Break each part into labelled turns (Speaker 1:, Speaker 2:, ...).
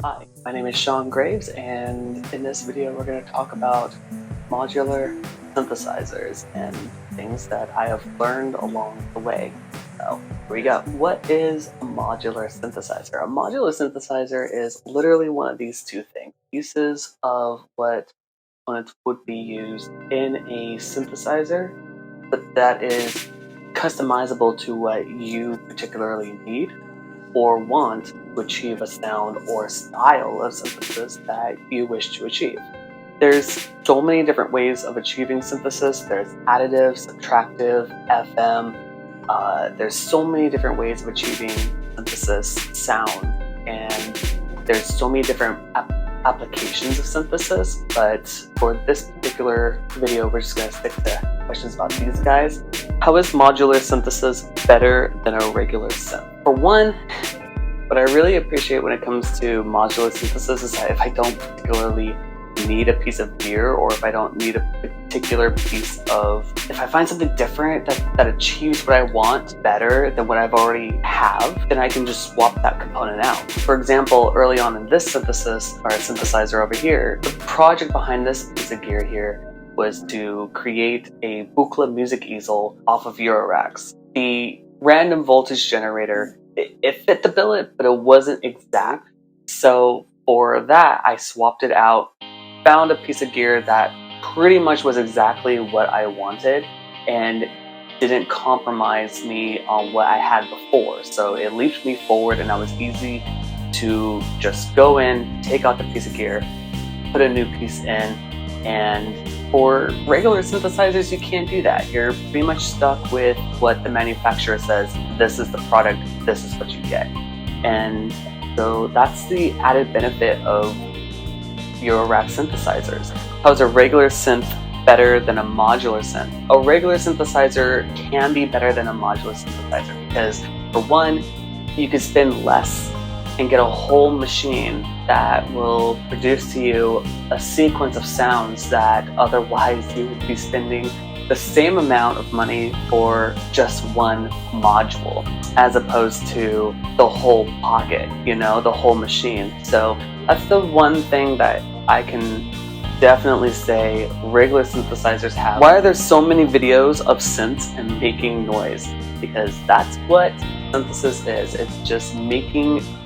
Speaker 1: Hi, my name is Sean Graves, and in this video we're going to talk about modular synthesizers and things that I have learned along the way. So here we go. What is a modular synthesizer? A modular synthesizer is literally one of these two things. Pieces of what components would be used in a synthesizer, but that is customizable to what you particularly need or want to achieve a sound or style of synthesis that you wish to achieve. There's so many different ways of achieving synthesis. There's additive, subtractive, FM. There's so many different ways of achieving synthesis sound, and there's so many different applications of synthesis, but for this particular video we're just going to stick to questions about these guys. How is modular synthesis better than a regular synth? For one, what I really appreciate when it comes to modular synthesis is that if I don't particularly need a piece of gear, or if I don't need a particular piece of, if I find something different that achieves what I want better than what I've already have, then I can just swap that component out. For example, early on in this synthesizer over here, the project behind this piece of gear here was to create a Buchla music easel off of Euroracks. The random voltage generator, it fit the billet, but it wasn't exact. So for that, I swapped it out, found a piece of gear that pretty much was exactly what I wanted and didn't compromise me on what I had before. So it leaped me forward, and I was easy to just go in, take out the piece of gear, put a new piece in. And for regular synthesizers, you can't do that. You're pretty much stuck with what the manufacturer says. This is the product, this is what you get. And so that's the added benefit of Eurorack synthesizers. How is a regular synth better than a modular synth? A regular synthesizer can be better than a modular synthesizer because, for one, you can spend less and get a whole machine that will produce to you a sequence of sounds that otherwise you would be spending the same amount of money for just one module, as opposed to the whole pocket, the whole machine. So that's the one thing that I can definitely say regular synthesizers have. Why are there so many videos of synths and making noise? Because that's what synthesis is. It's just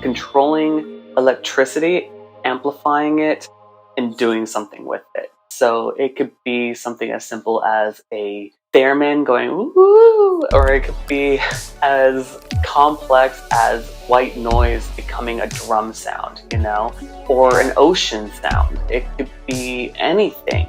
Speaker 1: controlling electricity, amplifying it, and doing something with it. So it could be something as simple as a theremin going woo, or it could be as complex as white noise becoming a drum sound, or an ocean sound. It could be anything.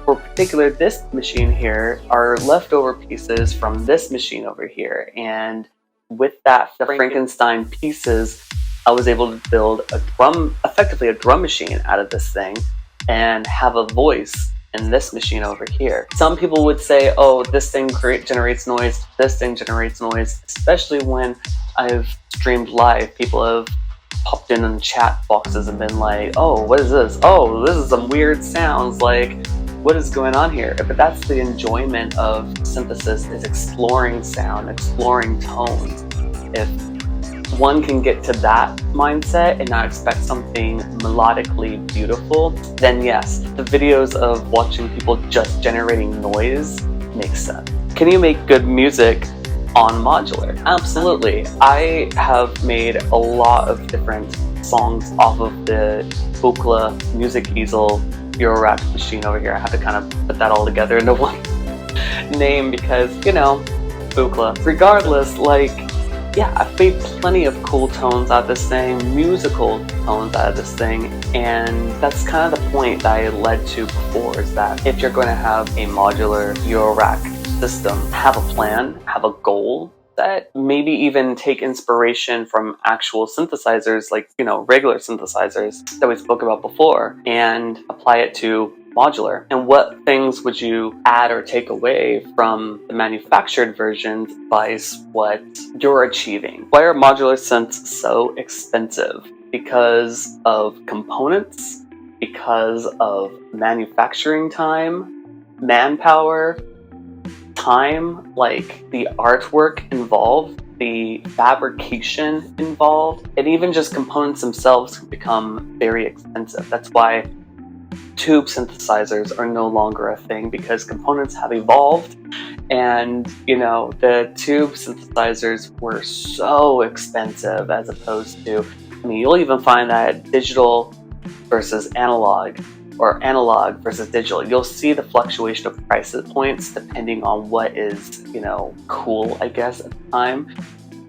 Speaker 1: For particular, this machine here are leftover pieces from this machine over here, and with that, the Frankenstein pieces, I was able to build effectively a drum machine out of this thing, and have a voice in this machine over here. Some people would say, oh, this thing generates noise, this thing generates noise, especially when I've streamed live. People have popped in the chat boxes and been like, oh, what is this? Oh, this is some weird sounds, like, what is going on here? But that's the enjoyment of synthesis, is exploring sound, exploring tones. If one can get to that mindset and not expect something melodically beautiful, then yes, the videos of watching people just generating noise makes sense. Can you make good music on modular? Absolutely. I have made a lot of different songs off of the Buchla music easel Eurorack machine over here. I have to kind of put that all together into one name because, Buchla. Regardless, yeah, I've made plenty of cool tones out of this thing, musical tones out of this thing, and that's kind of the point that I led to before, is that if you're going to have a modular Eurorack system, have a plan, have a goal, that maybe even take inspiration from actual synthesizers, like, regular synthesizers that we spoke about before, and apply it to modular. And what things would you add or take away from the manufactured versions by what you're achieving? Why are modular synths so expensive? Because of components, because of manufacturing time, manpower, time, like the artwork involved. the fabrication involved, and even just components themselves can become very expensive. That's why tube synthesizers are no longer a thing, because components have evolved, and you know, the tube synthesizers were so expensive as opposed to, I mean, you'll even find that digital versus analog, or analog versus digital, you'll see the fluctuation of price points depending on what is, you know, cool, I guess, at the time,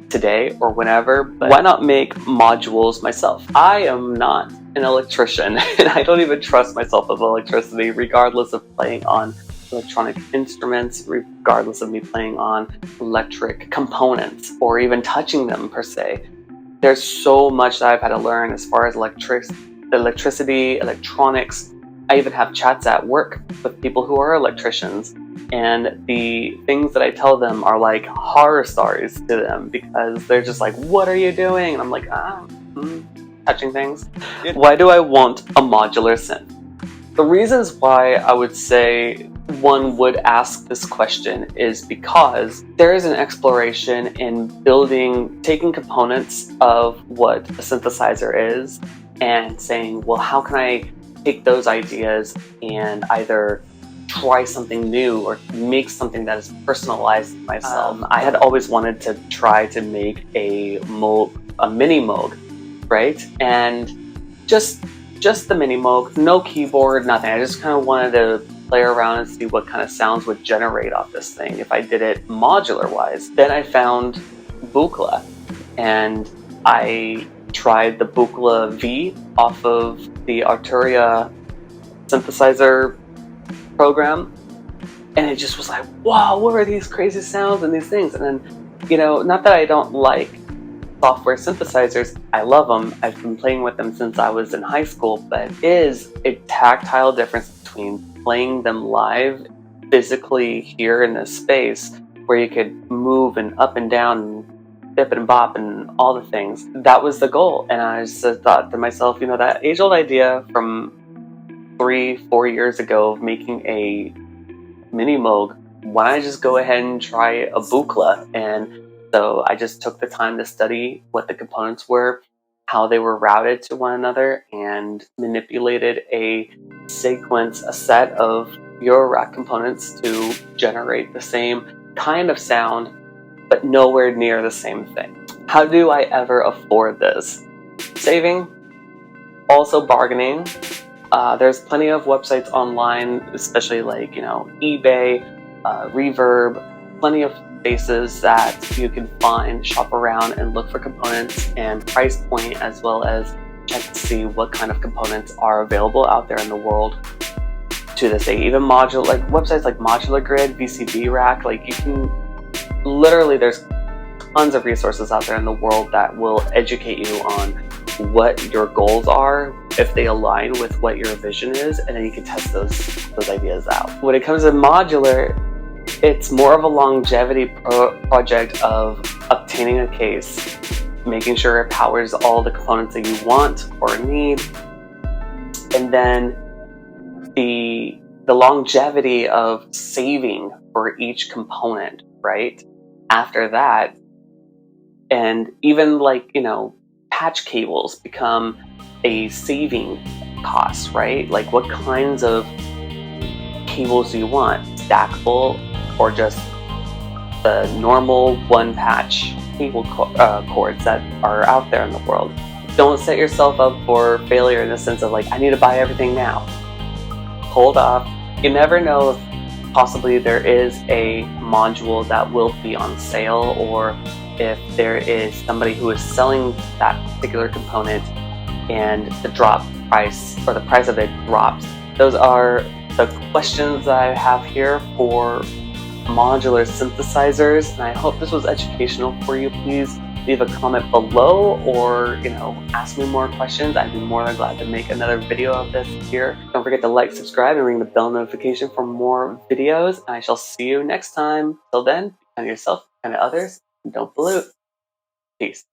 Speaker 1: today or whenever. But why not make modules myself? I am not an electrician, and I don't even trust myself with electricity, regardless of playing on electronic instruments, regardless of me playing on electric components or even touching them per se. There's so much that I've had to learn as far as electricity, electronics. I even have chats at work with people who are electricians, and the things that I tell them are like horror stories to them, because they're just like, what are you doing? And I'm like, touching things. Why do I want a modular synth? The reasons why I would say one would ask this question is because there is an exploration in taking components of what a synthesizer is and saying, well, how can I take those ideas and either try something new or make something that is personalized to myself. I had always wanted to try to make a mini Moog, right? And just the mini Moog, no keyboard, nothing. I just kind of wanted to play around and see what kind of sounds would generate off this thing if I did it modular wise. Then I found Buchla, and I tried the Buchla V off of the Arturia synthesizer program, and it just was like, wow, what are these crazy sounds and these things? And then, you know, not that I don't like software synthesizers, I love them. I've been playing with them since I was in high school, but it is a tactile difference between playing them live physically here in this space where you could move and up and down and bip and bop and all the things. That was the goal. And I just thought to myself, you know, that age-old idea from 3-4 years ago of making a mini Moog, why don't I just go ahead and try a Buchla? And so I just took the time to study what the components were, how they were routed to one another, and manipulated a set of Eurorack components to generate the same kind of sound, but nowhere near the same thing. How do I ever afford this? Saving, also bargaining. There's plenty of websites online, especially like, you know, eBay, Reverb, plenty of spaces that you can find, shop around and look for components and price point, as well as check to see what kind of components are available out there in the world to this day. Even modular, like websites like Modular Grid, VCB Rack, like you can literally, there's tons of resources out there in the world that will educate you on what your goals are, if they align with what your vision is, and then you can test those ideas out. When it comes to modular, it's more of a longevity project of obtaining a case, making sure it powers all the components that you want or need, and then the longevity of saving for each component, right? After that, and even like, you know, patch cables become a saving cost, right? Like what kinds of cables do you want? Stackable or just the normal one patch cable cords that are out there in the world? Don't set yourself up for failure in the sense of like, I need to buy everything now. Hold off. You never know if possibly there is a module that will be on sale, or if there is somebody who is selling that particular component and the drop price or the price of it drops. Those are the questions that I have here for modular synthesizers, and I hope this was educational for you. Please leave a comment below, or, you know, ask me more questions. I'd be more than glad to make another video of this here. Don't forget to like, subscribe, and ring the bell notification for more videos, and I shall see you next time. Till then, be kind to yourself, kind to others, and don't pollute. Peace.